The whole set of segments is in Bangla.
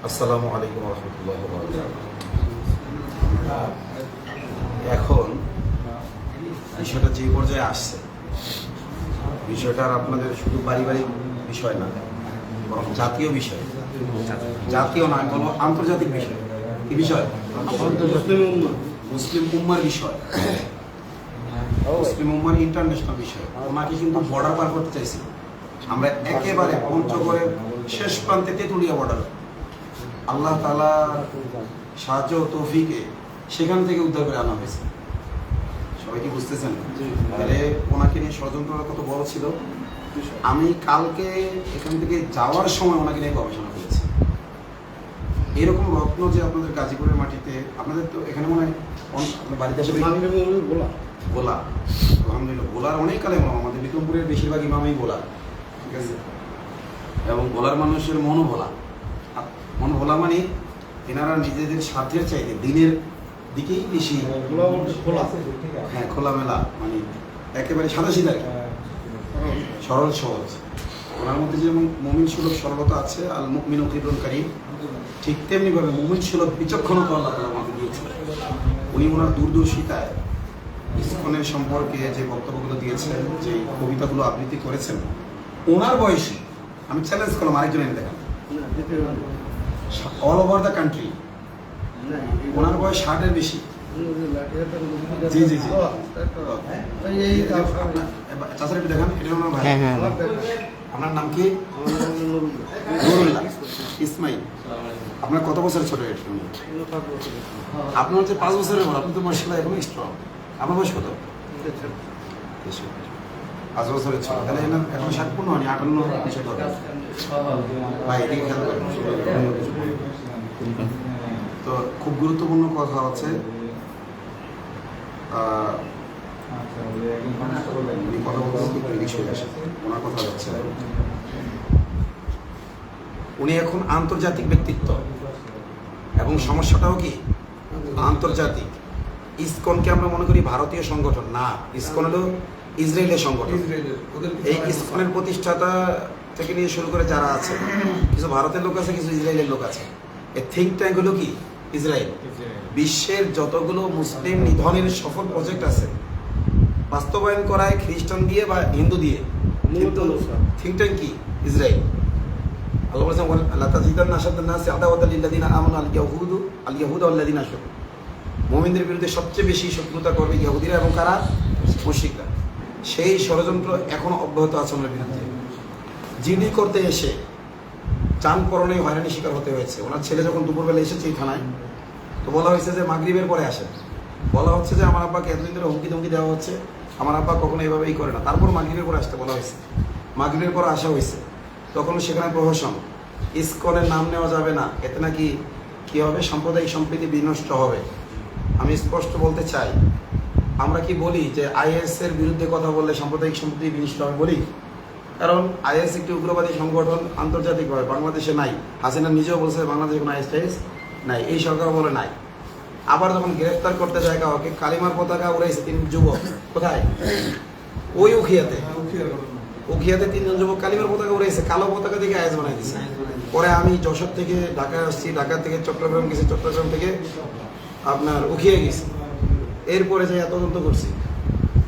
আসসালামু আলাইকুম রহমতুল্লাহ। এখন বিষয়টা যে পর্যায়ে আসছে, বিষয়টা আর আপনাদের শুধু পারিবারিক বিষয় না, বরং জাতীয় বিষয়। জাতীয় না, বলো আন্তর্জাতিক বিষয়। কি বিষয়? মুসলিম উম্মার বিষয়, মুসলিম উম্মার ইন্টারন্যাশনাল বিষয়। ওনাকে কিন্তু বর্ডার পার করতে চাইছি আমরা, একেবারে পঞ্চগড়ের শেষ প্রান্তে তেঁতুলিয়া বর্ডার। আল্লাহ তাআলা সাহায্য তৌফিকে সেখান থেকে উদ্ধার করে আনা হয়েছে। সবাই কি বুঝতেছেন? তাহলে ওনাকে নিয়ে ষড়যন্ত্রটা কত বড় ছিল। আমি কালকে এখান থেকে যাওয়ার সময় ওনাকে নিয়ে গবেষণা করেছি। এরকম রত্ন যে আপনাদের গাজীপুরের মাটিতে, আপনাদের তো এখানে মনে হয় বাড়িতে আসে গোলা, আলহামদুলিল্লাহ গোলার অনেক কালেম, আমাদের বিক্রমপুরের বেশিরভাগ ইমামই গোলা, ঠিক আছে। এবং গোলার মানুষের মনও ভোলা। মন ভোলা মানে এনারা নিজেদের স্বার্থের চাইতে দিনের দিকেই বেশি, হ্যাঁ খোলামেলা, মানে একেবারে সাদাসিধা, সরল সহজ। ওনার মধ্যে যেমন মুমিন সুলভ সরলতা আছে, আল মুমিনু কিবরুন কারীম, ঠিক তেমনি ভাবে মুমিন সুলভ বিচক্ষণতা আল্লাহ তাআলা আমাকে দিয়েছেন। উনি ওনার দূরদর্শিতায় ইসকনের সম্পর্কে যে বক্তব্যগুলো দিয়েছেন, যে কবিতাগুলো আবৃত্তি করেছেন, ওনার বয়সী আমি চ্যালেঞ্জ করলাম আরেকজন এনে দেখান অল ওভার দ্য কান্ট্রি। ওনার বয়স 60-এর বেশি। জি জি জি, চাচার একটু দেখান, এটা ওনার ভাই। আপনার নাম কি? নুরুল্লাহ ইসমাইল। আপনার কত বছরের ছোট? আপনার হচ্ছে 5 বছরের বড়। আপনি তো মাশাআল্লাহ এখনো স্ট্রং। আপনার বয়স কত? 5 বছরের ছোট। তাহলে এখন 60 পূর্ণ হয়নি, 58 কিছু হবে ভাই। এদিকে খেয়াল করেন। তো খুব গুরুত্বপূর্ণ কথা হচ্ছে, কথা বলতে ওনার কথা হচ্ছে, উনি এখন আন্তর্জাতিক ব্যক্তিত্ব এবং সমস্যাটাও কি আন্তর্জাতিক। ইসকনকে আমরা মনে করি ভারতীয় সংগঠন, না, ইসকন হলো ইসরায়েলের সংগঠন। এই ইসকনের প্রতিষ্ঠাতা থেকে নিয়ে শুরু করে যারা আছে, কিছু ভারতের লোক আছে, কিছু ইসরায়েলের লোক আছে। এই থিঙ্ক ট্যাঙ্ক হলো কি ইসরায়েল। বিশ্বের যতগুলো মুসলিম নিধনের সফল প্রজেক্ট আছে বাস্তবায়ন করায় খ্রিস্টান দিয়ে বা হিন্দু দিয়ে, কিন্তু থিঙ্ক ট্যাঙ্ক কি ইসরায়েল। আল্লাহ বলেছেন আল্লাহ তাজিদান্না আশাদ্দান-নাসি আদাওয়াতান লিল্লাযিনা আমানু আল ইয়াহুদ ওয়াল্লাযিনা আশরাকু। মুমিনদের বিরুদ্ধে সবচেয়ে বেশি শত্রুতা করবে ইহুদিরা এবং কারা? মুশরিকরা। সেই ষড়যন্ত্র এখনো অব্যাহত আছে ওনার বিরুদ্ধে। জিডি করতে এসে চানপরণে হয়রানি শিকার হতে হয়েছে। ওনার ছেলে যখন দুপুরবেলা এসেছে এই থানায়, তো বলা হয়েছে যে মাগরিবের পরে আসেন। বলা হচ্ছে যে আমার আব্বাকে এতদিন ধরে হুমকি ধমকি দেওয়া হচ্ছে, আমার আব্বা কখনো এইভাবেই করে না। তারপর মাগরিবের পরে আসতে বলা হয়েছে। মাগরিবের পরে আসা হয়েছে, তখন সেখানে প্রহসন, ইসকনের নাম নেওয়া যাবে না, এতে নাকি কি হবে, সাম্প্রদায়িক সম্প্রীতি বিনষ্ট হবে। আমি স্পষ্ট বলতে চাই, আমরা কি বলি যে আইএস এর বিরুদ্ধে কথা বললে সাম্প্রদায়িক সম্প্রীতি বিনষ্ট হবে বলি? কারণ আইএস একটি উগ্রবাদী সংগঠন, আন্তর্জাতিকভাবে, বাংলাদেশে নাই। হাসিনা নিজেও বলছে বাংলাদেশে কোনো আইএস নাই, এই সরকার বলে নাই। আবার যখন গ্রেফতার করতে যায় কাউকে, কালিমার পতাকা উড়াইছে 3 যুবক। কোথায়? ওই উখিয়াতে 3জন যুবক কালিমার পতাকা উড়াইছে, কালো পতাকা থেকে আইএস বানাই দিছে। পরে আমি যশোর থেকে ঢাকায় আসছি, ঢাকা থেকে চট্টগ্রাম গেছি, চট্টগ্রাম থেকে আপনার উখিয়ে গেছি। এরপরে যাই তদন্ত করছি,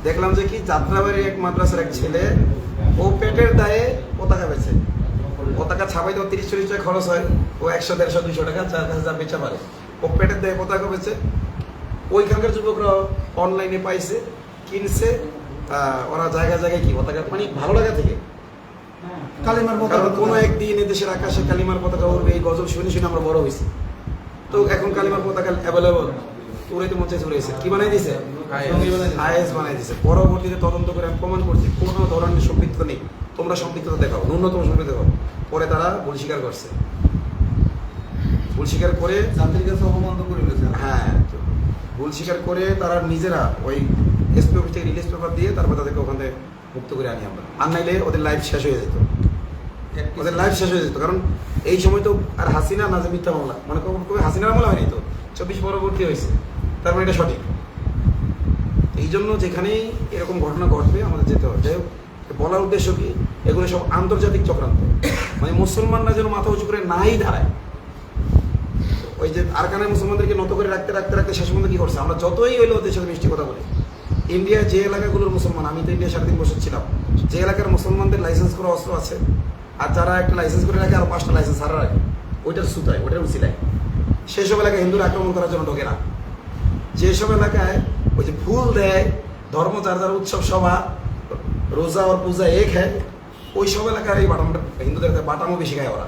দেখলাম যে কি যাত্রাবাড়ির এক মাদ্রাসার এক ছেলে, ও পেটের দায়ে পতাকা বেচে। পতাকা ছাপাইতে 30-40 টাকা খরচ হয়, ও 100-150-200 টাকা যার কাছে যা বেচা পারে, ও পেটের দায়ে পতাকা বেচে। ওইখানকার যুবকরা অনলাইনে পাইছে, কিনছে। ওরা জায়গায় জায়গায় কি পতাকা, মানে ভালো লাগা থেকে কালিমার পতাকা, কোনো একদিন এদেশের আকাশে কালিমার পতাকা উড়বে, এই গজল শুনে শুনে আমরা বড় হয়েছি। তো এখন কালিমার পতাকা অ্যাভেলেবল, উড়াইতে মন চাইছে উড়াইছে। কি বানাই দিছে? আইএস বানাই দিছে। পরবর্তীতে তদন্ত করে আমি প্রমাণ করছি কোনো ধরনের সম্পৃক্ত নেই। তোমরা সম্পৃক্ততা দেখাও, ন্যূনতম সম্পৃক্ত দেখাও। পরে তারা ভুল স্বীকার করছে, ভুল স্বীকার করে জাতির কাছে অপমান করে ফেলেছে। হ্যাঁ, ভুল স্বীকার করে তারা নিজেরা ওই এসপি অফিস থেকে রিলিজ পেপার দিয়ে তারপর তাদেরকে ওখান থেকে মুক্ত করে আনি আমরা। আর নাইলে ওদের লাইফ শেষ হয়ে যেত, ওদের লাইফ শেষ হয়ে যেত। কারণ এই সময় তো আর হাসিনা না যে মিথ্যা মামলা, মানে কবে হাসিনার মামলা হয়নি তো, 24 পরবর্তী হয়েছে, তার মানে এটা সঠিক। এই জন্য যেখানেই এরকম ঘটনা ঘটবে আমাদের যেতে হবে। যাই হোক, বলার উদ্দেশ্য কি, এগুলো সব আন্তর্জাতিক চক্রান্ত, মানে মুসলমানরা যেন মাথা উঁচু করে নাই দাঁড়ায়। ওই যে আরকানের মুসলমানদেরকে নত করে রাখতে রাখতে রাখতে শেষ পর্যন্ত কি করছে, আমরা যতই হইলো ওদের সাথে মিষ্টি কথা বলি, ইন্ডিয়ার যে এলাকাগুলোর মুসলমান, আমি তো ইন্ডিয়া 3.5 বছর ছিলাম, যে এলাকার মুসলমানদের লাইসেন্স করা অস্ত্র আছে আর যারা একটা লাইসেন্স করে রাখে আর 5টা লাইসেন্স হারা রাখে, ওইটার সুতায় ওইটার উচিলায় সেসব এলাকায় হিন্দুরা আক্রমণ করার জন্য ঢোকে না। যেসব এলাকায় ওই যে ফুল দেয়, ধর্ম যার যার উৎসব সভা, রোজা আর পূজা এক হয়, ওই সব এলাকার এই বাটামটা হিন্দুদের বাটামও বেশি খায় ওরা।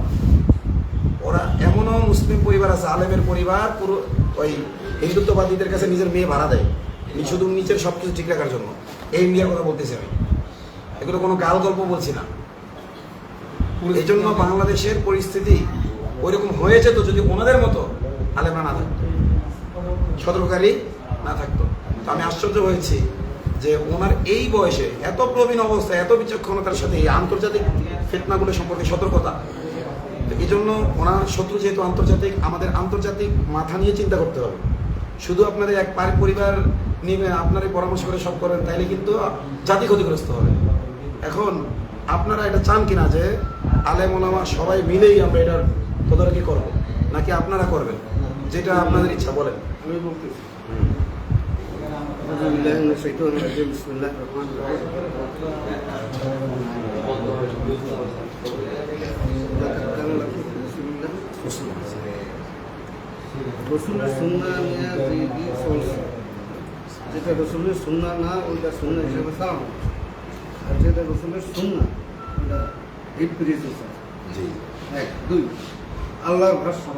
ওরা এমনও মুসলিম পরিবার আছে, আলেমের পরিবার পুরো ওই হিন্দুত্ববাদীদের কাছে নিজের মেয়ে ভাড়া দেয় শুধু নিচের সব কিছু ঠিক রাখার জন্য। এই ইন্ডিয়ার কথা বলতেছি আমি, এগুলো কোনো গাল গল্প বলছি না। এই জন্য বাংলাদেশের পরিস্থিতি ওইরকম হয়েছে তো যদি ওনাদের মতো আলেমরা না থাকতো, সতর্ককারী না থাকতো। তো আমি আশ্চর্য হয়েছি যে ওনার এই বয়সে এত প্রবীণ অবস্থা, এত বিচক্ষণতার সাথে এই আন্তর্জাতিক ফিতনাগুলো সম্পর্কে সতর্কতা। এই জন্য ওনার শত্রু যেহেতু আন্তর্জাতিক, আমাদের আন্তর্জাতিক মাথা নিয়ে চিন্তা করতে হবে। শুধু আপনাদের এক পরিবার নিয়ে আপনারা পরামর্শ করে সব করেন তাইলে কিন্তু জাতি ক্ষতিগ্রস্ত হবে। এখন আপনারা এটা চান কিনা যে আলেম ওলামা সবাই মিলেই আমরা এটার তদারকি করবো, নাকি আপনারা করবেন? যেটা আপনাদের ইচ্ছা বলেন। আমি বলতেছি রসুলের সুন্না নিয়ে যে চলছে, যেটা রসুলের সুন্না না ওইটা সুন্না হিসেবে চালানো, আর যেটা রসুলের সুন্না ওইটা বিপরীত হচ্ছে। এক দুই আল্লাহর ভাষা,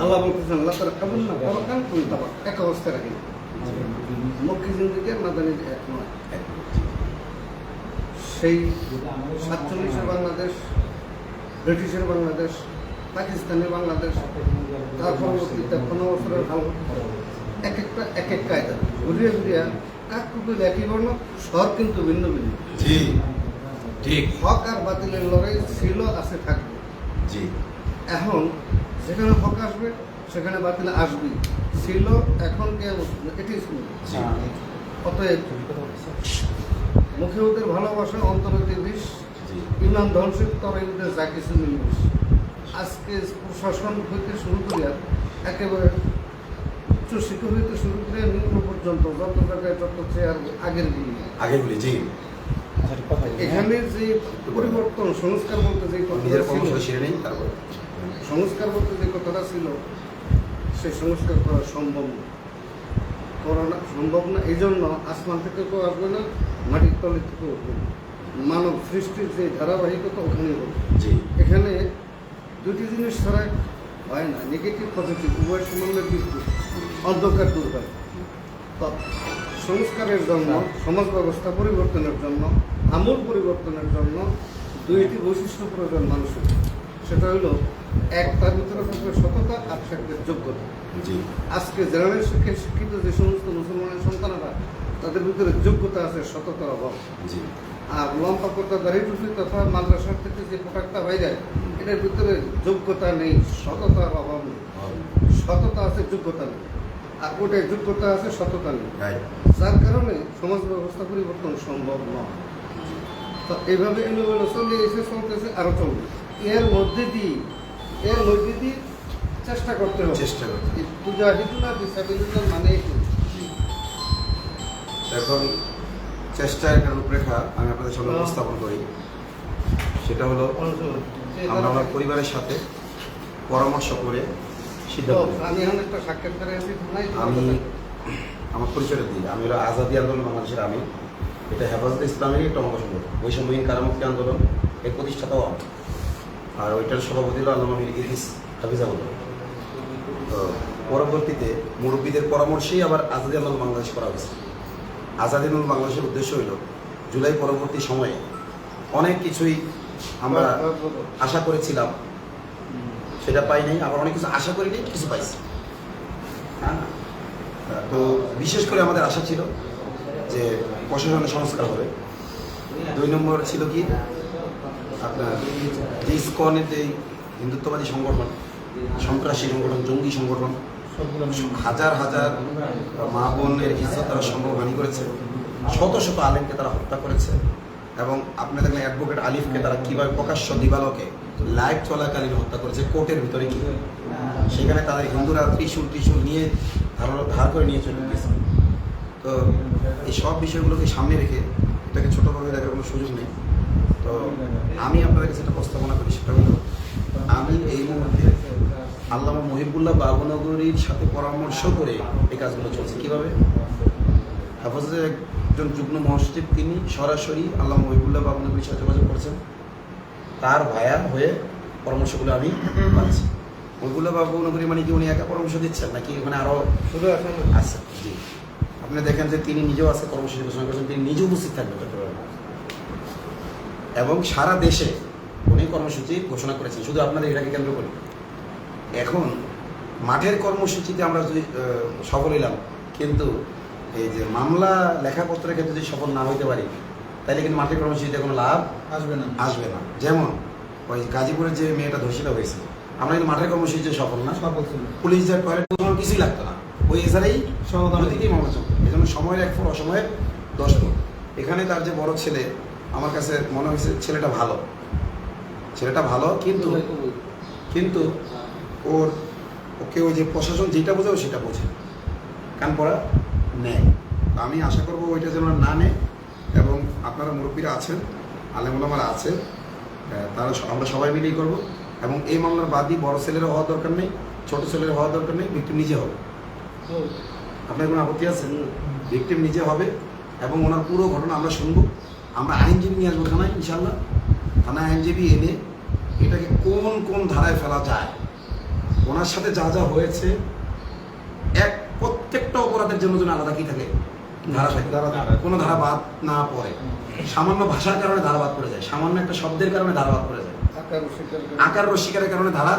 আল্লাহ বলতেছেন আল্লাহ তারা কাবুল না কান তুমি তাবা এক অবস্থায় রাখি, মক্কি জিন্দিগি আর মাদানী এক নয়। সেই 47-এর বাংলাদেশ, ব্রিটিশের বাংলাদেশ, পাকিস্তানের বাংলাদেশ, তার পরবর্তীতে 15 বছরের হাল, এক একটা এক এক কায়দা ঘুরিয়ে ঘুরিয়ে কাক কুকুর একই বর্ণ, স্বর কিন্তু ভিন্ন ভিন্ন। ঠিক হক আর বাতিলের লড়াই ছিল, আছে, থাকবে। এখন যেখানে হক আসবে সেখানে বাতিল আসবে, ছিল, এখন কে এটি ছিল। অতএব মুখে ওদের ভালোবাসা, অন্তরতে বিষ, ইমান ধ্বংসের তবে ওদের যা কিছু মিলবিষ। আজকে প্রশাসন হইতে শুরু করিয়া একেবারে উচ্চশিক্ষা হইতে শুরু করে নিম্ন পর্যন্ত যত জায়গায় যত চেয়ার আগেরগুলি জি, এখানে যে পরিবর্তন সংস্কার বলতে যে সংস্কার বলতে যে কথাটা ছিল, সেই সংস্কার করা সম্ভব না, করা সম্ভব না। এই জন্য আসমান থেকে কেউ আসবে না, মাটির তলে থেকেও উঠবে না, মানব সৃষ্টির যে ধারাবাহিকতা ওখানে হবে। এখানে দুটি জিনিস ছাড়া হয় না, নেগেটিভ পজিটিভ উভয় সমন্বয়ের কিন্তু অন্ধকার দূর হয়। তো সংস্কারের জন্য, সমাজ ব্যবস্থা পরিবর্তনের জন্য, আমূল পরিবর্তনের জন্য দুইটি বৈশিষ্ট্য প্রয়োজন মানুষের। সেটা হলো এক, তার ভিতরে থাকবে সততা, আর থাকবে যোগ্যতা। আজকে জেনারেল শিক্ষিত যে সমস্ত মুসলমানের সন্তানেরা, তাদের ভিতরে যোগ্যতা আছে, সততার অভাব। আর লম্বা করতে দাঁড়ি টুপি তথা মাদ্রাসার থেকে যে পোশাকটা বাইরে, এটার ভিতরে যোগ্যতা নেই, সততার অভাব নেই। সততা আছে, যোগ্যতা নেই, আর ওটাই যোগ্যতা আছে, সততা নেই, যার কারণে সমাজ ব্যবস্থা পরিবর্তন সম্ভব নয়। তো এইভাবে এলোমেলো চলে এসে চলতেছে, আরো চলবে। এর মধ্যে দিয়ে চেষ্টা করতে হবে, পূজা হিন্দুরা ডিসাবিলিটির মানে এখন চেষ্টার একটা রূপরেখা আমি আপনাদের সামনে উপস্থাপন করি। সেটা হলো আমরা আমার পরিবারের সাথে পরামর্শ করে সিদ্ধান্ত। আমি এখন একটা সাক্ষাৎকারে আছি, আমি আমার পরিচয় দিই, আমি হলো আজাদি আন্দোলন বাংলাদেশের, আমি এটা হেফাজতে ইসলামেরই একটা অঙ্গ সংগঠন, বৈষম্যহীন কারামুক্তি আন্দোলন এর প্রতিষ্ঠাতাও আমি, আর ওইটার সভাপতি হলো আল্লামা ইদ্রিস হাফিজাহুল্লাহ। তো পরবর্তীতে মুরব্বীদের পরামর্শেই আবার আজাদি আন্দোলন বাংলাদেশ করা হয়েছে। আজাদি আন্দোলন বাংলাদেশের উদ্দেশ্য হইল জুলাই পরবর্তী সময়ে অনেক কিছুই আমরা আশা করেছিলাম, সেটা পাই নাই, আবার অনেক কিছু আশা করি নাই, কিছু পাইছি। হ্যাঁ, তো বিশেষ করে আমাদের আশা ছিল যে প্রশাসনের সংস্কার হবে। 2 নম্বর ছিল কি আপনার যে ইসকনের যে হিন্দুত্ববাদী সংগঠন, সন্ত্রাসী সংগঠন, জঙ্গি সংগঠন, হাজার হাজার মা বোনের ইজ্জত তারা সম্ভবহানি করেছে, শত শত আলেমকে তারা হত্যা করেছে, এবং আপনার দেখলেন অ্যাডভোকেট আলিফকে তারা কীভাবে প্রকাশ্য দিবালোকে লাইভ চলাকালীন হত্যা করেছে কোর্টের ভিতরে কি সেখানে তাদের হিন্দুরা ত্রিশূল নিয়ে ধার করে নিয়ে চলে গেছে। তো এই সব বিষয়গুলোকে সামনে রেখে এটাকে ছোটোভাবে দেখার কোনো সুযোগ নেই। তো আমি আপনাদের কাছে একটা প্রস্তাবনা করি, সেটা হলো আমি এই মুহূর্তে আল্লামা মহিবুল্লাহ বাবুনগরীর সাথে পরামর্শ করে এই কাজগুলো চলছে। কীভাবে? হেফাজতের একজন যুগ্ম মহাসচিব তিনি সরাসরি আল্লামা মহিবুল্লাহ বাবুনগরীর সাথে যোগাযোগ করেছেন, তার ভায়া হয়ে পরামর্শগুলো আমি পাচ্ছি। মহিবুল্লাহ বাবুনগরী মানে কি উনি একা পরামর্শ দিচ্ছেন নাকি ওখানে আরও শুধু এখন আছে? জি, আপনি দেখেন যে তিনি নিজেও আছে কর্মসূচি ঘোষণা করেছেন, তিনি নিজে উপস্থিত থাকবেন চট্টগ্রামে এবং সারা দেশে উনি কর্মসূচি ঘোষণা করেছেন, শুধু আপনাদের এটাকে কেন্দ্র করে। এখন মাঠের কর্মসূচিতে আমরা যদি সফল হইলাম, কিন্তু এই যে মামলা লেখাপত্রের ক্ষেত্রে যদি সফল না হইতে পারি, তাহলে কিন্তু মাঠের কর্মসূচিতে কোনো লাভ আসবে না। যেমন ওই গাজীপুরের যে মেয়েটা ধর্ষিত হয়েছে, আমরা কিন্তু মাঠের কর্মসূচিতে সফল না, পুলিশ যে টয়লেট কিছুই লাগতো না, ওই এছাড়াই সমাধানই মামলা চলতো। এই জন্য সময়ের 1 ফুট অসময়ের 10 ফুট। এখানে তার যে বড় ছেলে, আমার কাছে মনে হয়েছে ছেলেটা ভালো, কিন্তু ওকে ওই যে প্রশাসন যেটা বোঝে ও সেটা বোঝে, কান পড়া নেয়। তো আমি আশা করবো ওইটা যেন না নেয়, এবং আপনারা মুরব্বীরা আছেন, আলেমুলামারা আছেন, তারা আমরা সবাই মিলেই করবো। এবং এই মামলার বাদী বড় ছেলেরও হওয়ার দরকার নেই, ছোট ছেলের হওয়ার দরকার নেই, ভিক্টিম নিজে হবে। আপনার কোনো আপত্তি আছে? ভিক্টিম নিজে হবে এবং ওনার পুরো ঘটনা আমরা শুনবো। আমরা আইনজীবী নিয়ে আসবো থানায়, ইনশাল্লাহ থানায় আইনজীবী এনে এটাকে কোন ধারায় ফেলা যায়, ওনার সাথে যা যা হয়েছে প্রত্যেকটা অপরাধের জন্য আলাদা কি থাকে, ধারা থাকে, কোনো ধারা বাদ না পড়ে। সামান্য ভাষার কারণে ধারা বাদ পড়ে যায়, সামান্য একটা শব্দের কারণে ধারা বাদ পড়ে যায়, আকার রসিকারের কারণে ধারা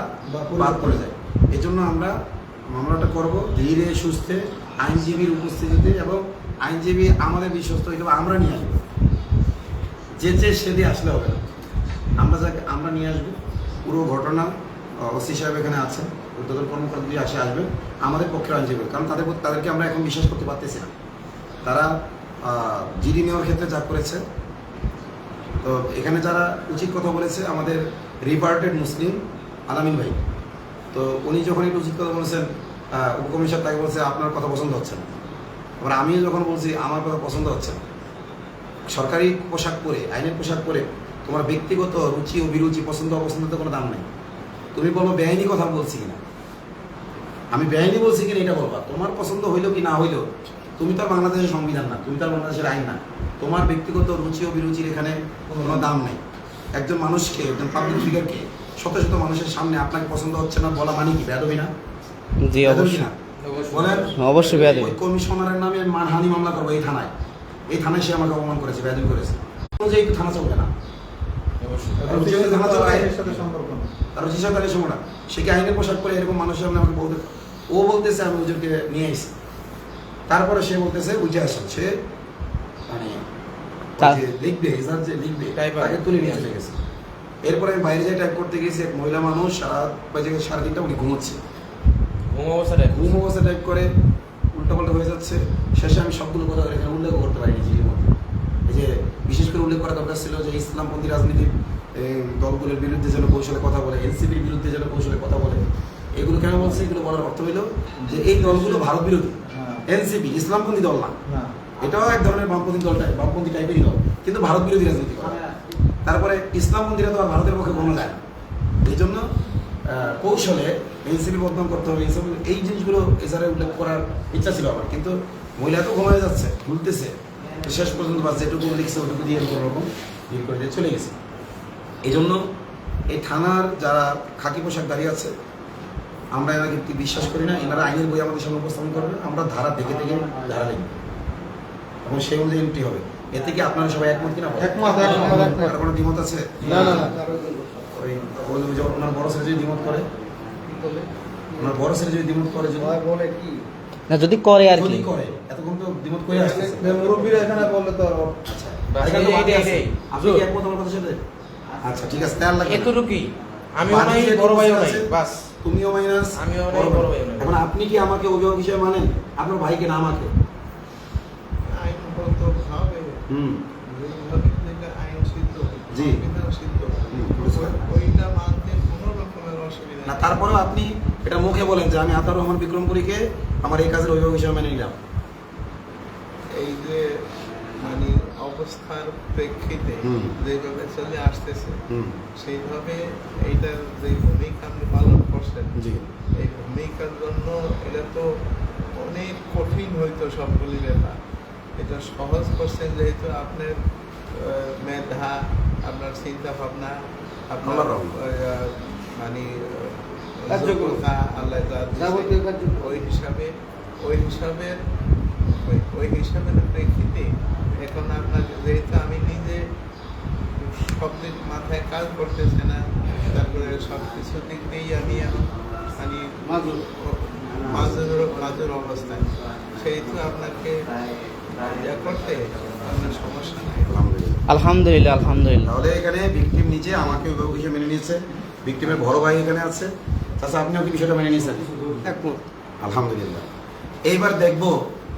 বাদ পড়ে যায়। এই জন্য আমরা মামলাটা করবো ধীরে সুস্থে, আইনজীবীর উপস্থিতিতে, এবং আইনজীবী আমাদের বিশ্বস্ত হিসেবে আমরা নিয়ে আসবো। যে সেদি আসলে হবে না, আমরা নিয়ে আসবো পুরো ঘটনা। ওসি সাহেব এখানে আছেন, উদ্বোধন কর্মকর্তা যদি আসবেন আমাদের পক্ষে আইনজীবী, কারণ তাদেরকে আমরা এখন বিশ্বাস করতে পারতেছি না। তারা জিডি নেওয়ার ক্ষেত্রে যা করেছে, তো এখানে যারা উচিত কথা বলেছে আমাদের রিভার্টেড মুসলিম আলামিন ভাই, তো উনি যখন একটু উচিত কথা বলেছেন, উপকমিশনার তাকে বলছে আপনার কথা পছন্দ হচ্ছে না। আবার আমিও যখন বলছি আমার কথা পছন্দ হচ্ছে না। সরকারি পোশাক পরে, আইনের পোশাক পরে তোমার ব্যক্তিগত রুচি ও বিরুচি, পছন্দ অপছন্দের কোনো দাম নেই। তুমি বলবো বেআইনি কথা বলছি কিনা, আমি বেআইনি বলছি কিনা এটা বলবা। তোমার পছন্দ হইলো কি না হইলো, তুমি তো আর বাংলাদেশের সংবিধান না, তুমি তো আর বাংলাদেশের আইন না। তোমার ব্যক্তিগত রুচি ও বিরুচির এখানে কোনো দাম নেই। একজন মানুষকে, একজন পাবলিক ফিগারকে শত শত মানুষের সামনে আপনাকে পছন্দ হচ্ছে না বলা মানে কি বেয়াদবি না? জি অবশ্যই না বলেন? অবশ্যই বেয়াদবি। ওই কমিশনারের নামে মানহানি মামলা করবো এই থানায় সে আমাকে অপমান করেছে, বেয়াদবি করেছে, অনুযায়ী তো থানা চলবে না। আর সরকারের সময় না, সে কি আইনের পোশাক পরে এরকম মানুষের সামনে আমাকে বলতেছে আমি ওদেরকে নিয়ে এসেছি, তারপরে সে বলতেছে উঠে আসেন, সে মানে লিখবে তাকে তুলে নিয়ে চলে গেছে। এরপরে আমি বাইরে যাই টাইপ করতে গেছি, এক মহিলা মানুষ সারাদিনটা উনি ঘুমোচ্ছে, ঘুম অবস্থা টাইপ করে উল্টাপাল্টা হয়ে যাচ্ছে। শেষে আমি সবগুলো কথা এখানে উল্লেখ করতে পারিনি জিডির মধ্যে। এই যে বিশেষ করে উল্লেখ করা দরকার ছিল যে ইসলামপন্থী রাজনীতির দলগুলোর বিরুদ্ধে যেন কৌশলে কথা বলে, এনসিপির বিরুদ্ধে যেন কৌশলে কথা বলে। এগুলো কেন বলছে? এগুলো বলার অর্থ হইল যে এই দলগুলো ভারত বিরোধী, এনসিপি ইসলামপন্থী দল না, এটাও এক ধরনের বামপন্থী টাইপেরই দল, কিন্তু ভারত বিরোধী রাজনীতি করে। তারপরে ইসলামপন্থীরা তো আর ভারতের পক্ষে বলা যায় না। এই জন্য কৌশলে এনসিপি বদনাম করতে হবে, এই জিনিসগুলো এছাড়া উল্লেখ করার ইচ্ছা ছিল আমার, কিন্তু মহিলা তো ঘুমায় যাচ্ছে, ভুলতেছে, শেষ পর্যন্ত বাস যেটুকু লিখছে ওটুকু দিয়ে কোনো রকম ভিড় করে দিয়ে চলে গেছে। এই জন্য এই থানার যারা খাকি পোশাক দাঁড়িয়ে আছে, আমরা এনাকে বিশ্বাস করি না। এনারা আইনের বই আমাদের সামনে উপস্থাপন করবে, আমরা ধারা দেখে ধারা লিখব এবং সেই অনুযায়ী এন্ট্রি হবে। এতে কি আপনারা সবাই একমত কিনা? আর কোনো দ্বিমত আছে? ওই ওনার বড় ছেলে যদি দ্বিমত করে, বলে কি না যদি করে আর কি করে, এতক্ষণ তো দ্বিমত করে আসতেছে মুরব্বীরা এখানে বললে তো আচ্ছা আপনি কি একমত আমার কথার সাথে? আচ্ছা ঠিক আছে, তাহলে এতটুকুই। আমিও নাই, বড় ভাইও নাই, বাস। তুমিও মাইনাস, আমিও নাই, বড় ভাইও নাই। এখন আপনি কি আমাকে অভিভাবক হিসেবে মানেন? আপনার ভাইকে না আমাকে? আইন তো হবে। হুম আইন জি। সংবিধান সিদ্ধ পরিষ্কার। ওইটা মানতে কোনো রকমের অসুবিধা না নেই। তারপরেও আপনি এটা মুখে বলেন যে আমি আতাউর রহমান বিক্রমপুরীকে আমার এই কাজের অভিভাবক হিসেবে মেনে নিলাম। এই যে মানে অবস্থার প্রেক্ষিতে হুম। যেভাবে চলে আসতেছে হুম, সেইভাবে এইটার যে ভূমিকা আপনি পালন করছেন জি এই ভূমিকার জন্য এটা তো অনেক কঠিন হইতো সবগুলি ব্যাপার। এটা সহজ করছেন যেহেতু আপনার মেধা, আপনার চিন্তা ভাবনা, আপনার আল্লাহর রহমত। মানে কার্যক্রম। যোগ্যতা আল্লাহ তাআলা দিয়েছে। যাবতীয় কার্যক্রম। ওই হিসাবের প্রেক্ষিতে এখন আপনার যেহেতু আমি নিজে সব দিক মাথায় কাজ করতেছে না, তারপরে সব কিছু দিক দিয়েই আমি এখন মানে মাজুর অবস্থায়, সেহেতু আপনাকে করতে আপনার সমস্যা নেই। আলহামদুলিল্লাহ। আলহামদুলিল্লাহ আলহামদুলিল্লাহ। তাহলে এখানে ভিকটিম নিজে আমাকে অভিভাবক হিসেবে মেনে নিয়েছে, ভিকটিমের বড় ভাই এখানে আছে। আচ্ছা আপনিও কি বিষয়টা মেনে নিয়েছেন? একমত। আলহামদুলিল্লাহ। এইবার দেখবো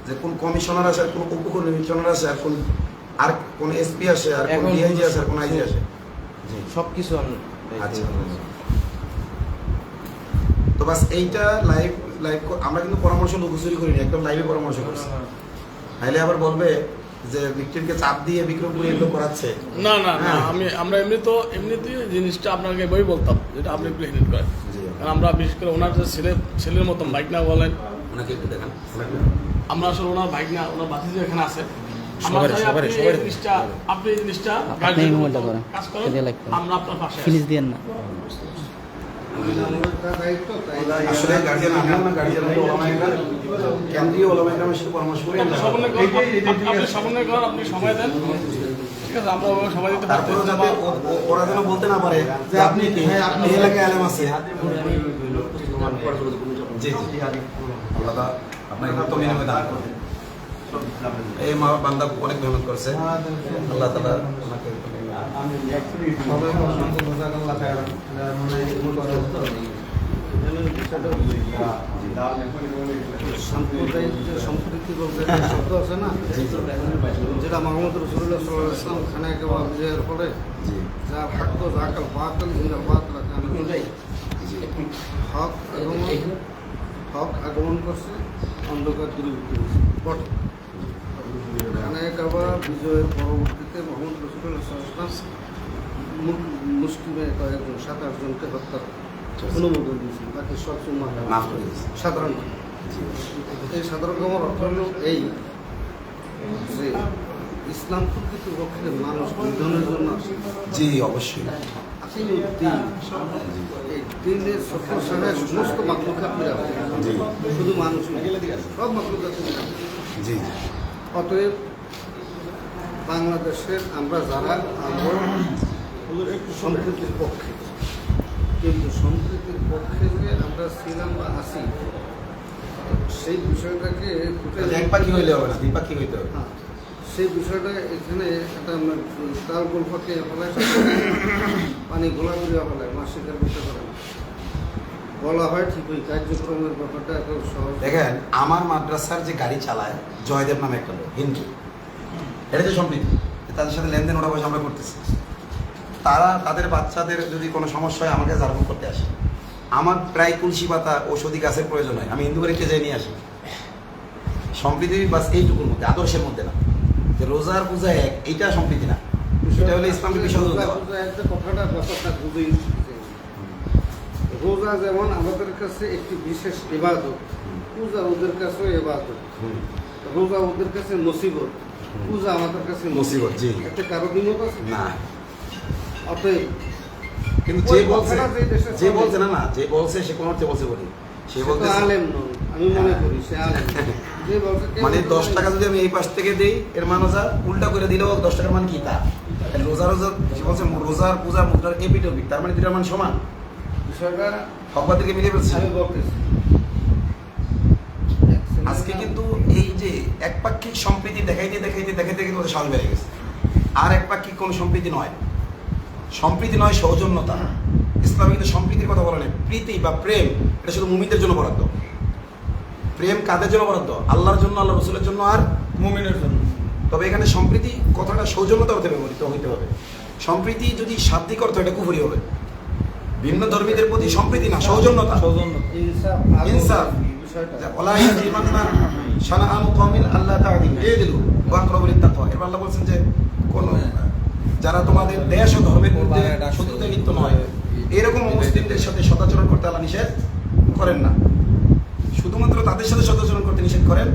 যে কোন কমিশনার আসে, আর কোন উপকমিশনার আসে, আর কোন এসপি আসে, আর কোন এখন ডিআইজি আসে, আর কোন আইজি আসে। জি সবকিছু আমি আচ্ছা। তো বাস এইটা লাইভ আমরা কিন্তু পরামর্শ লুকোচুরি করিনি, একদম লাইভে পরামর্শ করছি। তাইলে আবার বলবে যে ভিকটিমকে চাপ দিয়ে বিক্রমপুরে এগুলো করাচ্ছে। না না না হ্যাঁ। আমরা এমনিতেই জিনিসটা আপনাকে বই বলতাম যেটা আপনি প্লেনেট করেন, জি কারণ আমরা বিশেষ করে ওনার যে ছেলের মতন বাইক না বলেন, ওনাকে একটু দেখান। আমরা আসলে ওনার বাইক না, ওনার বাতিজা এখানে আছে। আমরা সবারই, চাই সবারই, আপনি এই সবারই। জিনিসটা আপনি এই জিনিসটা আপনি guardian এই এর মোবাইলটা মতন করেন। কাজ করেন, এটা লাগবে। আমরা আপনার পাশে আছি। ফিনিশ দিয়েন না। আমাদের দায়িত্ব তাই। আসলে গার্জিয়ান আমিও না, গার্জিয়ান হলো ওলামায়ে কেরাম, কেন্দ্রীয় ওলামায়ে কেরামের সাথে পরামর্শ করে আপনি আমরা সমন্বয় করেন, আপনি সমন্বয় করেন, আপনি সময় দেন, ঠিক আছে? আমরা ওভাবে সময় দিতে পারতেছি তারপরেও না যাতে ওরা যেন বলতে না পারে যে আপনি কি এই এলাকায় আলেম আছে। জি জি আল্লাহ তাআলা আপনাকে উত্তম বিনিময় দান করুন। এই মা বান্দা অনেক মেহনত করছে, আল্লাহ তাআলা ওনাকে উত্তম বিনিময় দান করুন। সাম্প্রদায়িক যে সম্প্রীতি বলতে একটা শব্দ আছে না, যেটা মোহাম্মদ রাসূলুল্লাহ সাল্লাল্লাহু আলাইহি ওয়াসাল্লাম খানায় কাবা বিজয়ের পরে জি যার হক তো যাকাল বাতিল ইন্দাল বাতিল হক আগমন করছে, অন্ধকার দূরীভূত হয়েছে বটে। খানায় কাবা বিজয়ের পরবর্তীতে মোহাম্মদ রাসূলুল্লাহ সাল্লাল্লাহু আলাইহি ওয়াসাল্লাম মুসলিমে কয়েকজন 7-8 জনকে হত্যা অনুমোদন দিয়েছেন, বাকি সব মাফ করে দিয়েছে। সাধারণ। জি এই সাধারণ কমার অর্থ হল এই যে ইসলাম প্রকৃতপক্ষে মানুষ নিধনের জন্য আসে। জি অবশ্যই। আসলে দিন, এই দিনের সফর সাহায্যে সমস্ত মাকলুকাত মিলাবে, জি শুধু মানুষ নয়, সব মাকলুকাত মিলাবে। জি অতএব বাংলাদেশের আমরা যারা সম্প্রীতির পক্ষে, কিন্তু সম্প্রীতির পক্ষে যে আমরা ছিলাম বা আছি, সেই বিষয়টাকে একপাক্ষিক হইলে হবে না, দ্বিপাক্ষিক হইতে হবে। হ্যাঁ, সেই বিষয়টা এখানে একটা তার গল্পকে ফেলায়, পানি ঘোলাঘুলি ফেলায়, মাছ শিকার করতে পারে না। বলা হয় ঠিকই, কার্যক্রমের ব্যাপারটা এত সহজ। দেখেন আমার মাদ্রাসার যে গাড়ি চালায় জয়দেব নামে একটা লোক, হিন্দু, এটা যে সম্প্রীতি, তাদের সাথে লেনদেন ওটা পয়সা আমরা করতেছি। তারা তাদের বাচ্চাদের যদি কোনো সমস্যা হয় আমাকে জার্মান করতে আসে। আমার প্রায় তুলসী পাতা ঔষধি গাছের প্রয়োজন হয়, আমি হিন্দু বাড়িতে যাই নিয়ে আসি। সম্প্রীতি বাস এইটুকুর মধ্যে, আদর্শের মধ্যে না, যে রোজার পূজা এক, এইটা সম্প্রীতি না, এটা হলো ইসলামের বিষয়। একটা কথাটা ব্যাপারটা বুঝেই নিতে চাই। রোজা যেমন আমাদের কাছে একটি বিশেষ ইবাদত, পূজা ওদের কাছে ইবাদত। রোজা ওদের কাছে মুসিবত, পূজা আমাদের কাছে মুসিবত, জি। এতে কারো দ্বিমত আছে না, অতএব কিন্তু ওই যে বলছে, কথাটা যে দেশে যে চলে, বলছে না, যে বলছে সে কোন অর্থে বলছে বলি, সে সে তো বলতে আলেম নন, আমি মনে করি সে আলেম। যে বলছে কে মানে বলছে 10 টাকা যদি আমি এই পাশ থেকে দেই, এর মান যা উল্টা করে দিলেও 10 টাকার মান কি তা? রোজা সে বলছে রোজার পূজা মুদ্রার এপিটপিক, তার মানে দুটার মান সমান। বিষয়টা হকবাদীকে মিলিয়ে ফেলছে। আমি বলতেছি আজকে কিন্তু এই যে একপাক্ষিক সম্প্রীতি দেখাইতে দেখাইতে দেখাইতে কিন্তু ওদের সাহস বেড়ে গেছে। আর একপাক্ষিক কোনো সম্প্রীতি নয়, সম্প্রীতি নয় সৌজন্যতা। ইসলামে কিন্তু সম্প্রীতির কথা বলা নেই। প্রীতি বা প্রেম এটা শুধু মুমিনদের জন্য বরাদ্দ। প্রেম কাদের জন্য বরাদ্দ? আল্লাহর জন্য, আল্লাহ রসুলের জন্য আর মুমিনের জন্য। তবে এখানে সম্প্রীতি কথাটা সৌজন্যতা হতে ব্যবহৃত হইতে হবে। সম্প্রীতি যদি শাব্দিক অর্থ এটা কুফরি হবে। ভিন্ন ধর্মীদের প্রতি সম্প্রীতি না, সৌজন্যতা, ইনসাফ ইনসাফ। বিষয়টা ওয়ালা ইয়াজরিমান্না শানাআনু কওমিন আল্লা তা'দিলু ইদিলু ওয়া আকরাবু লিত-তাকওয়া। এবার আল্লাহ বলছেন যে কোন যারা তোমাদের দেশ ও ধর্মের মধ্যে শত্রুতায় লিপ্ত নয় এরকম মুসলিমদের সাথে সদাচরণ করতে আল্লাহ নিষেধ করেন না। শুধুমাত্র তাদের সাথে সদাচরণ করতে নিষেধ করেন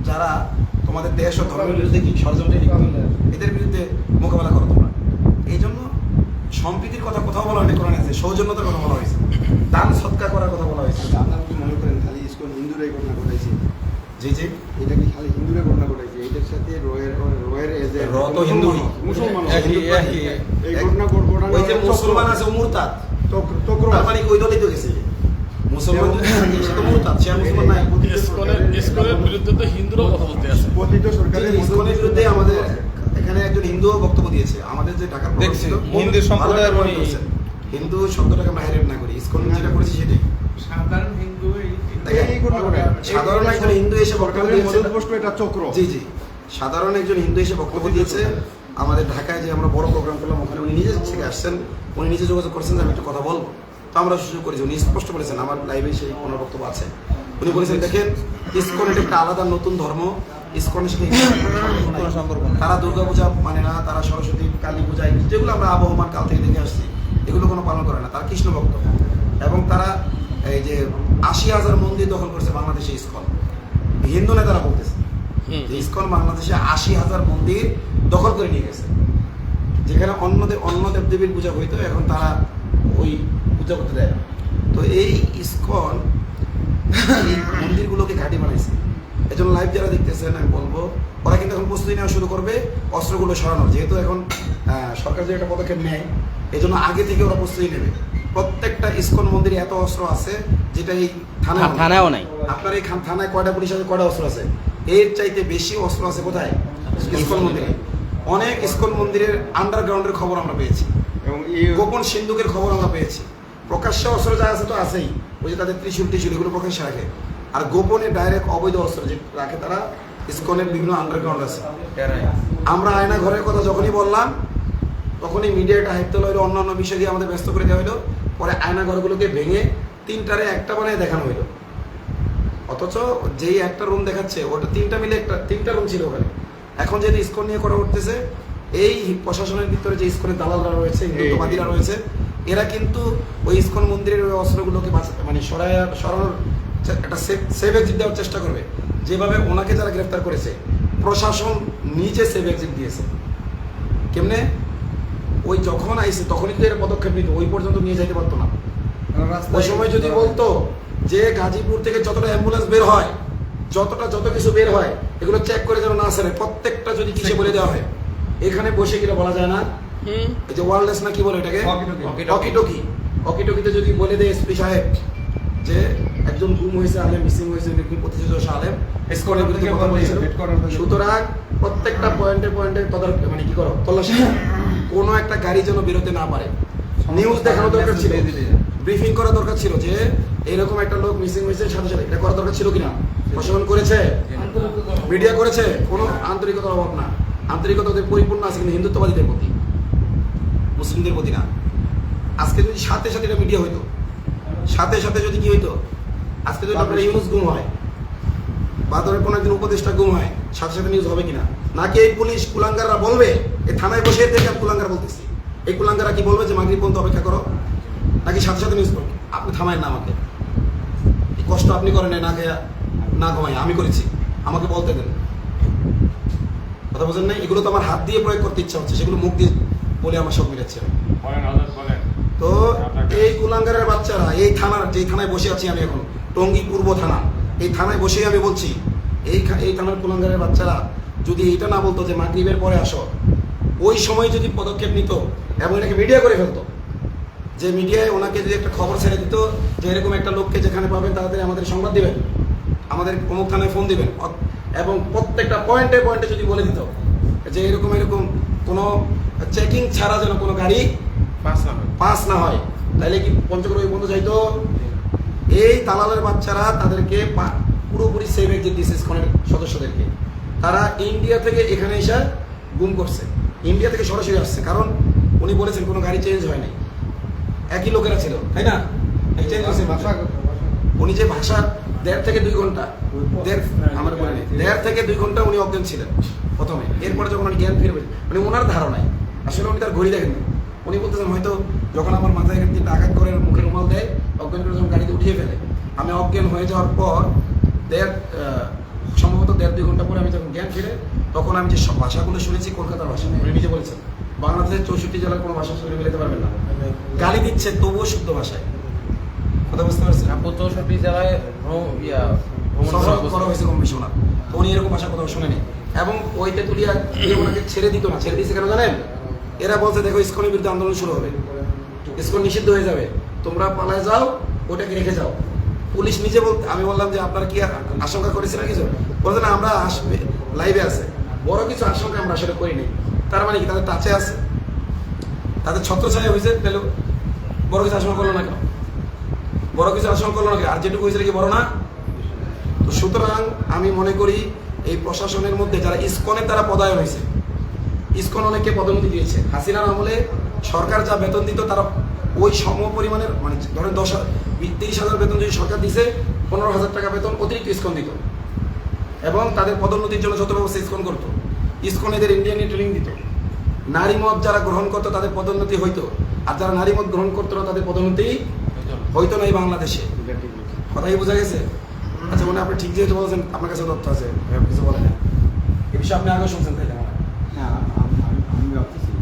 যারা তোমাদের দেশ ও ধর্মের বিরুদ্ধে কি ষড়যন্ত্রে লিপ্ত, এদের বিরুদ্ধে মোকাবেলা করো তোমরা। এই জন্য সম্প্রীতির কথা কোথাও বলা হয়নি কোরআনে আছে, সৌজন্যতার কথা বলা হয়েছে, দান সৎকার করার কথা বলা হয়েছে। আপনারা কি মনে করেন খালি ইসকন হিন্দুরাই ঘটনা ঘটাইছে? জি জি, এটা কি খালি হিন্দুরা ঘটনা ঘটাইছে? এটার সাথে রয়ের এজে র তো হিন্দুই, মুসলমান এই ঘটনা ঘটনা ওই যে মুসলমান আছে ও মুরতাদ, তার মানে ওই দলই তো গেছে। মুসলমান যদি থাকে সে তো মুরতাদ, সে আর মুসলমান নাই। ইসকনের বিরুদ্ধে তো হিন্দুরাও কথা বলতে আছে। পতিত সরকারের ইসকনের বিরুদ্ধে আমাদের এখানে একজন হিন্দুও বক্তব্য দিয়েছে। আমাদের যে ঢাকার প্রধান দেখছি, ছিল, হিন্দু সম্প্রদায়ের ভালো একটা উনি- point করেছেন। হিন্দু শব্দটাকে আমরা হাইলাইট না করি, ইসকন যেটা করেছি সেটাই। সাধারণ হিন্দু দেখেন, এই ঘটনা ঘটে। সাধারণ একজন হিন্দু এসে বক্তব্য সরকারের দিয়েছে। মদতপুষ্ট এটা চক্র। জি জি, সাধারণ একজন হিন্দু এসে বক্তব্য দিয়েছে আমাদের ঢাকায় যে আমরা বড় প্রোগ্রাম করলাম ওখানে উনি নিজে থেকে আসছেন, উনি নিজে যোগাযোগ করছেন যে আমি একটু কথা বলবো। তো আমরা সুযোগ করেছি, উনি স্পষ্ট বলেছেন, আমার লাইভে সেই ওনার বক্তব্য আছে। উনি বলেছেন দেখেন ইসকন এটা একটা আলাদা নতুন ধর্ম, ইসকনের সাথে কোনো সম্পর্ক নেই। তারা দুর্গাপূজা মানে না, তারা সরস্বতী কালী পূজায় যেগুলো আমরা আবহমান কাল থেকে দেখে আসছি এগুলো কোনো পালন করে না, তারা কৃষ্ণ ভক্ত। এবং তারা এই যে ৮০,০০০ মন্দির দখল করছে বাংলাদেশে ইসকন, হিন্দু নেতারা বলতেছে যে ইসকন বাংলাদেশে ৮০,০০০ মন্দির দখল করে নিয়ে গেছে, যেখানে অন্য দেবদেবীর পূজা হইতো এখন তারা ওই পূজা করতে দেয় না। তো এই ইসকন এই মন্দিরগুলোকে ঘাঁটি বানাইছে। এজন্য লাইভ যারা দেখতেছেন আমি বলবো ওরা কিন্তু এখন প্রস্তুতি নেওয়া শুরু করবে অস্ত্রগুলো সরানোর, যেহেতু এখন সরকার যে একটা পদক্ষেপ নেয় এই জন্য আগে থেকে ওরা প্রস্তুতি নেবে। প্রত্যেকটা ইসকন মন্দিরে এত অস্ত্র আছে যেটা এই থানায়ও নাই। আপনার এই থানায় কয়টা পুলিশ আছে, কয়টা অস্ত্র আছে? এর চাইতে বেশি অস্ত্র আছে কোথায়? ইসকন মন্দিরে। অনেক ইসকন মন্দিরের আন্ডারগ্রাউন্ডের খবর আমরা পেয়েছি, এবং এই গোপন সিন্ধুকের খবর আমরা পেয়েছি। প্রকাশ্যে অস্ত্র যা আছে তো আছেই, ওই যে তাদের ত্রিশূল এগুলো প্রকাশ্যে রাখে, আর গোপনে ডাইরেক্ট অবৈধ অস্ত্র যে রাখে তারা ইসকনের বিভিন্ন আন্ডারগ্রাউন্ড আছে। আমরা আয়না ঘরের কথা যখনই বললাম তখনই মিডিয়াটা হাইপ তোলা হইলো, অন্যান্য বিষয় দিয়ে আমাদের ব্যস্ত করে দেওয়া হইলো। পরে আয়না ঘরগুলোকে ভেঙে 3টারে একটা বানিয়ে দেখানো হইলো, অথচ যেই একটা রুম দেখাচ্ছে ওটা 3টা মিলে 3টা রুম ছিল ওখানে। এখন যেহেতু ইসকন নিয়ে করা উঠতেছে, এই প্রশাসনের ভিতরে যে ইসকনের দালালরা রয়েছে, হিন্দুত্ববাদীরা রয়েছে, এরা কিন্তু ওই ইসকন মন্দিরের ওই অস্ত্রগুলোকে মানে সরানোর একটা সেভ এক্সিট দেওয়ার চেষ্টা করবে। যেভাবে ওনাকে যারা গ্রেফতার করেছে প্রশাসন নিজে সেভ এক্সিট দিয়েছে। কেমনে? ওই যখন আইছে তখনই তো এর পদক্ষেপ নিত, ওই পর্যন্ত নিয়ে যাইতে পারতো না। ওই সময় যদি বলতো যে গাজীপুর থেকে যতটা অ্যাম্বুলেন্স বের হয়, যত কিছু বের হয় এগুলো চেক করে যেন না সারে, প্রত্যেকটা যদি কিসে বলে দেওয়া হয়, এখানে বসে কিনা বলা যায় না, এই যে ওয়ারলেস না কি বলে এটাকে, অকিটকিতে যদি বলে দেয় এসপি সাহেব যে একজন গুম হয়েছে, আলেম মিসিং হয়েছে, প্রতিষ্ঠিত আলেম ইসকনের বিরুদ্ধে কথা বলেছিল, সুতরাং প্রত্যেকটা পয়েন্টে তদারকি মানে কি করো তল্লাশি, কোনো একটা গাড়ি যেন বেরোতে না পারে। নিউজ দেখানো দরকার ছিল, ব্রিফিং করা দরকার ছিল যে এরকম একটা লোক মিসিং হয়েছে, সাথে সাথে এটা করা দরকার ছিল কিনা। প্রশাসন করেছে, মিডিয়া করেছে, কোনো আন্তরিকতার অভাব না। আন্তরিকতা ওদের পরিপূর্ণ আছে, কিন্তু হিন্দুত্ববাদীদের প্রতি, মুসলিমদের প্রতি না। আজকে যদি সাথে সাথে এটা মিডিয়া হইতো, সাথে সাথে যদি কি হইতো, আজকে যদি আপনার ইউনুস গুম হয় বা ধরে কোনো একজন উপদেষ্টা গুম হয়, সাথে সাথে নিউজ হবে কিনা? নাকি এই পুলিশ কুলাঙ্গাররা বলবে, এই থানায় বসে থেকে আমি কুলাঙ্গার বলতেছি, এই কুলাঙ্গাররা কি বলবে যে মাগরিব পর্যন্ত অপেক্ষা করো, নাকি সাথে সাথে নিউজ করবে? আপনি থামায় না আমাকে, এই কষ্ট আপনি করেন না খেয়ে না ঘুমাই, আমি করেছি, আমাকে বলতে দেন। কথা বোঝেন না? এগুলো তো আমার হাত দিয়ে প্রয়োগ করতে ইচ্ছা হচ্ছে, সেগুলো মুখ দিয়ে বলে আমার সব মিলাচ্ছে। তো এই কুলাঙ্গারের বাচ্চারা এই থানার, যে থানায় বসে আছি আমি এখন, টঙ্গী পূর্ব থানা, এই থানায় বসেই আমি বলছি, এই থানার কুলাঙ্গারের বাচ্চারা যদি এইটা না বলতো যে মাগরিবের পরে আসো, ওই সময় যদি পদক্ষেপ নিত এবং এটাকে মিডিয়া করে ফেলতো, যে মিডিয়ায় ওনাকে যদি একটা খবর ছেড়ে দিত যে এরকম একটা লোককে যেখানে পাবেন তাড়াতাড়ি আমাদের সংবাদ দিবেন, আমাদের অমুক থানায় ফোন দিবেন, এবং প্রত্যেকটা পয়েন্টে যদি বলে দিত যে এরকম কোনো চেকিং ছাড়া যেন কোনো গাড়ি পাস না হয়, তাইলে কি পঞ্চগড় ওই বন্ধ যাইতো? এই দালালের বাচ্চারা তাদেরকে পুরোপুরি সেভ এক্সিট দিয়েছে ইসকনের সদস্যদেরকে। তারা ইন্ডিয়া থেকে এখানে এসে গুম করছে, ইন্ডিয়া থেকে সরাসরি আসছে, কারণ উনি বলেছেন কোনো গাড়ি চেঞ্জ হয়নি, একই লোকেরা ছিল, তাই না? চেঞ্জ হয়েছে ভাষা। উনি যে ভাষা 1.5 থেকে 2 ঘন্টা, আমার বলে নেই, 1.5 থেকে 2 ঘন্টা উনি অজ্ঞান ছিলেন প্রথমে। এরপরে যখন উনি জ্ঞান ফিরবে, মানে ওনার ধারণায়, আসলে উনি তার ঘড়ি দেখেন, উনি বলতেছেন হয়তো যখন আমার মাথায় এখান থেকে আঘাত করে মুখে রুমাল দেয়, অজ্ঞান করে যখন গাড়িতে উঠিয়ে ফেলে, আমি অজ্ঞান হয়ে যাওয়ার পর সম্ভবত 1.5-2 ঘন্টা পরে আমি যখন জ্ঞান ফিরে, তখন আমি যে সব ভাষাগুলো শুনেছি কলকাতার ভাষা, উনি নিজে বলেছেন বাংলাদেশের 64 জেলার কোনো ভাষার সঙ্গে মিলাতে পারবেন না, গালি দিচ্ছে তবুও শুদ্ধ ভাষায়। কথা বুঝতে পারছেন? 64 জেলায় সফর করা হয়েছে কম বেশি ওনার, তো উনি এরকম ভাষা কোথাও শোনেনি। এবং ওই তেঁতুলিয়া ওনাকে ছেড়ে দিত না, ছেড়ে দিয়েছে কেন জানেন? এরা বলছে দেখো ইসকনের বিরুদ্ধে আন্দোলন শুরু হবে, ইসকন নিষিদ্ধ হয়ে যাবে, তোমরা পালায় যাও, ওটাকে রেখে যাও। পুলিশ নিজে বলতে, আমি বললাম যে আপনারা কি আশঙ্কা করেছিলেন কিছু? বলছে না, আমরা লাইভে আছে, বড় কিছু আশঙ্কা আমরা আসলে করিনি। তার মানে কি তাদের টাচে আছে, তাদের ছত্রছায়া হয়েছে, তাহলে বড় কিছু আশঙ্কা করলো না কেন? বড় কিছু আশঙ্কা করলো না কেন? আর যেটুকু হয়েছিল কি বড় না? তো সুতরাং আমি মনে করি এই প্রশাসনের মধ্যে যারা ইসকনের দ্বারা পদায়ন হয়েছে, ইসকন অনেককে পদোন্নতি দিয়েছে। হাসিনার আমলে সরকার যা বেতন দিত তারা ওই সম পরিমাণের, মানে ধরেন 30,000 বেতন যদি সরকার দিছে, 15,000 টাকা বেতন অতিরিক্ত ইসকন দিত, এবং তাদের পদোন্নতির জন্য যত ব্যবস্থা ইসকন করতো। ইসকন এদের ইন্ডিয়ান ট্রেনিং দিত। নারী মত যারা গ্রহণ করতো তাদের পদোন্নতি হইতো, আর যারা নারী মত গ্রহণ করতো না তাদের পদোন্নতি হইতো না এই বাংলাদেশে। কথাই বোঝা গেছে? আচ্ছা, মানে আপনি ঠিক যেহেতু বলছেন, আপনার কাছে তথ্য আছে, কিছু বলেন না এই বিষয়ে, আপনি আগেও শুনছেন, তাই না? হ্যাঁ, আমি ভাবতেছি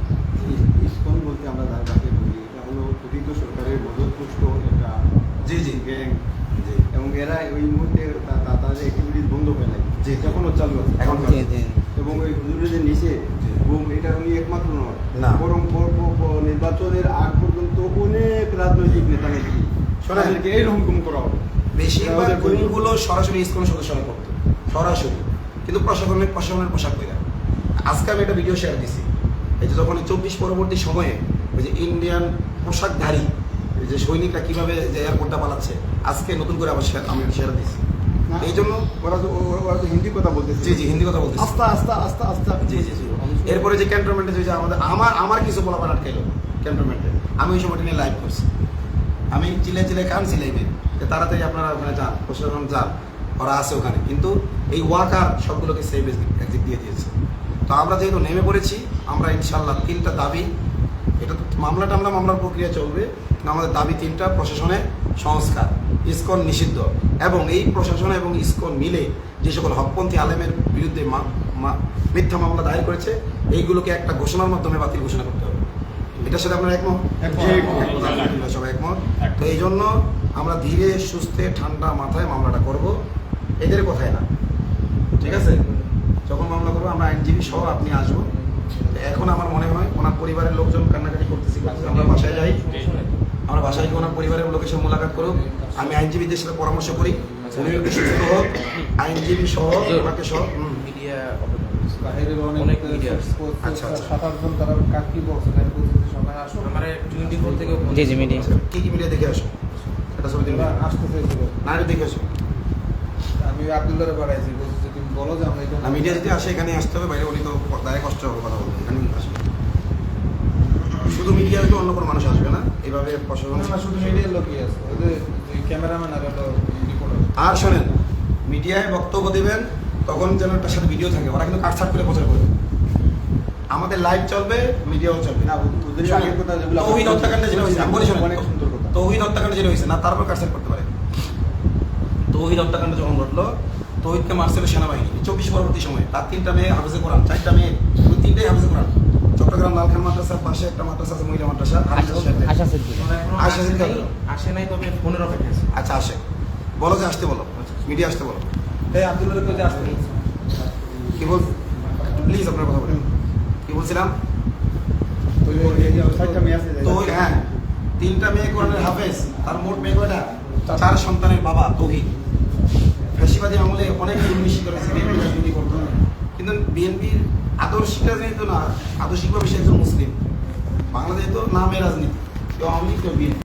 ইসকন বলতে আমরা যাকে বলি, এটা হলো কথিত সরকারের মদতপুষ্ট একটা জি জি গ্যাং, জি এবং এরা ওই মুহূর্তে তাদের অ্যাক্টিভিটিস বন্ধ হয়ে যায়, জি। এখনও চালু আছে এখন জি জি এবং ওই হুজুরের নিচে জি। এবং এটা উনি একমাত্র নয়, না। বরং নির্বাচনের আগ পর্যন্ত অনেক রাজনৈতিক নেতা নেত্রী শোনেন, তাদেরকে এইরকম গুম করা হবে। বেশিরভাগ গুণগুলো সরাসরি ইসকনের সদস্যরা করতো, সরাসরি, কিন্তু প্রশাসনের পোশাক পরে। আজকে আমি একটা ভিডিও শেয়ার দিছি, এই যে যখন 24 পরবর্তী সময়ে ওই যে ইন্ডিয়ান পোশাকধারী এই যে সৈনিকরা কিভাবে যে এয়ারপোর্টটা পালাচ্ছে, আজকে নতুন করে আবার আমি শেয়ার দিছি। না, এই জন্য ওরা তো হিন্দি কথা বলতেছে। জি জি হিন্দি কথা বলতেছি। আস্তে আস্তে আস্তে আস্তে জি জি জি। এরপরে যে ক্যান্টনমেন্টে যে আমার কিছু বলাবার আটকাইলো ক্যান্টনমেন্টে, আমি ওই সময়টা নিয়ে লাইভ করছি, আমি চিলে কানছি লাইভে যে তাড়াতাড়ি আপনারা ওখানে যান, প্রশাসন যান, ওরা আছে ওখানে, কিন্তু এই ওয়াকার সবগুলোকে সেভ এক্সিট দিয়ে দিয়েছে। তো আমরা যেহেতু নেমে পড়েছি, আমরা ইনশাল্লাহ 3টা দাবি, এটা তো মামলার প্রক্রিয়া চলবে, কিন্তু আমাদের দাবি 3টা: প্রশাসনে সংস্কার, ইসকন নিষিদ্ধ, এবং এই প্রশাসন এবং ইসকন মিলে যে সকল হকপন্থী আলেমের বিরুদ্ধে মিথ্যা মামলা দায়ের করেছে, এইগুলোকে একটা ঘোষণার মাধ্যমে বাতিল ঘোষণা করতে হবে। এটার সাথে আপনারা একমত? সবাই একমত। তো এই জন্য আমরা ধীরে সুস্থে ঠান্ডা মাথায় মামলাটা করব, এদের কথাই না, ঠিক আছে? যখন মামলা করবো আমরা আইনজীবী সহ আপনি আসবো। এখন আমার মনে হয় ওনার পরিবারের লোকজন কান্নাকাটি করতেছি, আমরা বাসায় যাই, আমরা বাসায় গিয়ে ওনার পরিবারের লোকের সাথে মোলাকাত করুক, আমি আইনজীবীদের সাথে পরামর্শ করি, উনি একটু সুস্থ হোক, আইনজীবী সহ ওনাকে সহ। মিডিয়া বাহিরের অনেক অনেক media। আচ্ছা, আচ্ছা। 7-8 জন তারা কাকি বলছে তাই বলছে সবাই আসো, আমার 24 থেকে জি জি মিডিয়া কি কি মিডিয়া দেখে আসো, এটা ছবি দিন, ওরা আসতে চাইছিল। না এটা দেখে আসো। আমি আব্দুল্লাহরে বাড়াইছি, বলছি যে তুমি বলো যে আমরা এটা না, মিডিয়া যদি আসে এখানে আসতে হবে, বাইরে উনি তো দায় কষ্ট হবে কথা বলতে, এখানে আসবে। শুধু মিডিয়া হয়তো অন্য কোনো মানুষ আসবে না, এভাবে প্রশাসন। না, শুধু মিডিয়ার লোকই আছে, ওদের ক্যামেরাম্যান আর হলো রিপোর্টার। আর শোনেন, মিডিয়ায় বক্তব্য দেবেন তখন যেন তার সাথে ভিডিও থাকে, ওরা কিন্তু কাটছাট করে প্রচার করবে। আমাদের লাইভ চলবে, মিডিয়াও চলবে। না, ওদের আগের কথা যেগুলো তৌহিদ হত্যাকাণ্ডে যেটা হয়েছে, আমি বলি শোনেন, অনেক সুন্দর কথা। তৌহিদ হত্যাকাণ্ডে যেটা হয়েছে না, তারপর কাটছাট করতে পারে। তৌহিদ হত্যাকাণ্ড যখন ঘটলো, তৌহিদকে মারছিল সেনাবাহিনী 24 পরবর্তী সময়ে, তার 3টা মেয়ে হাফেজে কোরআন, 4টা মেয়ে, 3টাই হাফেজে কোরআন। চট্টগ্রাম লালখান মাদ্রাসার পাশে একটা মাদ্রাসা আছে, মহিলা মাদ্রাসা, আশা সিদ্দিকী। আশা সিদ্দিকী। আসে নাই, তবে ফোনের অপেক্ষা আছে। আচ্ছা আসে, বলো যে আসতে বলো, মিডিয়া আসতে বলো। এই আব্দুল্লাহরে কই যে আসতে বলছে। কি বল, প্লিজ আপনার কথা বলেন, কি বলছিলাম? তো এই যে 6টা মেয়ে আছে, তো হ্যাঁ, 3টা মেয়ে কোরআনের হাফেজ, তার মোট মেয়ে কয়টা? 4 সন্তানের বাবা তৌহিদ। ফ্যাসিবাদী আমলে অনেক দুর্নীতি করেছে, বিএনপি রাজনীতি করতো, কিন্তু বিএনপির আদর্শিকটা যেহেতু না, আদর্শিকভাবে সে একজন মুসলিম, বাংলাদেশে তো নামে রাজনীতি, কেউ আওয়ামী লীগ কেউ বিএনপি।